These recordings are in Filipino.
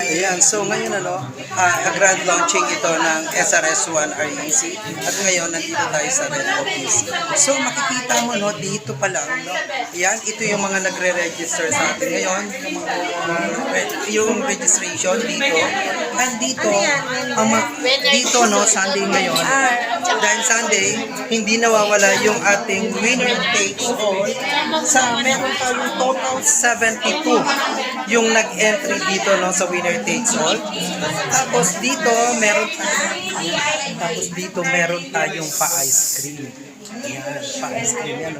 Ayan, so ngayon grand launching ito ng SRS1 REC at ngayon nandito tayo sa Red Office. So makikita mo dito pa lang, ayan, ito yung mga nagre-register sa atin ngayon, yung registration dito. And dito, Sunday ngayon, dahil Sunday, hindi nawawala yung ating winner takes all sa meron tayong total 72 yung nag-entry dito sa winner takes all. Tapos dito meron tayong pa-ice cream. Ayan, pa-ice cream yan.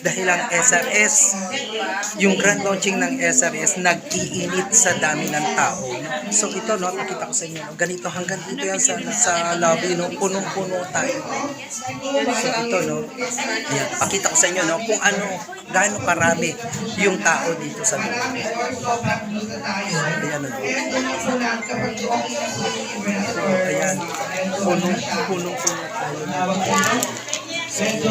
Dahil ang SRS, yung grand launching ng SRS, nag-iinit sa dami ng tao. So ito, pakita ko sa inyo. Ganito, hanggang dito yan sa lobby, punong-puno tayo. So ito, ayan, pakita ko sa inyo, kung gaano karami yung tao dito sa lobby. Ayan, ayan, punong-puno tayo. Medyo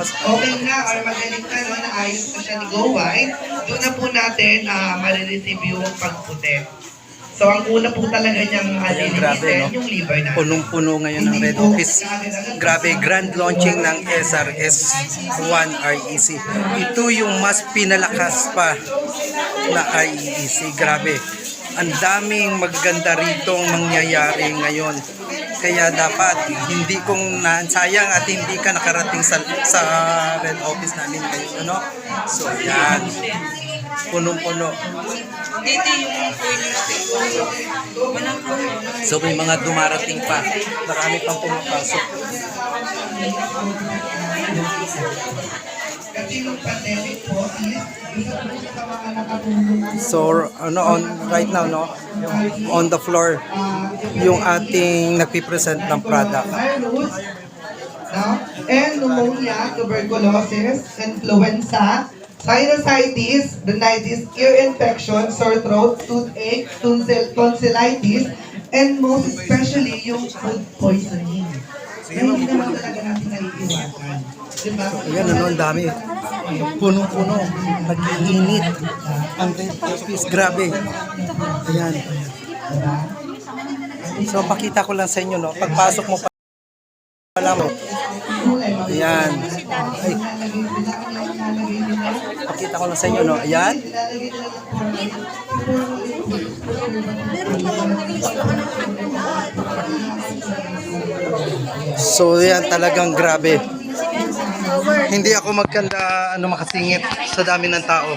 okay na or magaling na, naayos na siya ni Go White. Doon na po natin marireceive yung pagputi. So ang una po talaga niyang lilinisin yung liver na. Punong-puno ngayon ng Red Office. Grabe, grand launching ng SRS1 REC. Ito yung mas pinalakas pa na REC. Grabe. Ang daming maganda ritong mangyayari ngayon. Kaya dapat hindi kong sayang at hindi ka nakarating sa Red Office namin ngayon, So yan, punong-puno. Dito yung winners table. So may mga dumarating pa. Marami pang pumapasok. So right now on the floor yung ating nagpipresent ng product. And pneumonia, tuberculosis, influenza, sinusitis, rhinitis, ear infection, sore throat, toothache, tonsillitis, and most especially yung food poisoning. Hindi naman talaga natin naiiwasan. Diba? Ayan, ang dami. Punong-puno. Nag-iinit. Ang Red Office, grabe. Ayan. So, pakita ko lang sa inyo, pagpasok mo pala mo. Ayan. Ay. Pakita ko lang sa inyo, Ayan. So, yan talagang grabe. Hindi ako magkanda makasingit sa dami ng tao.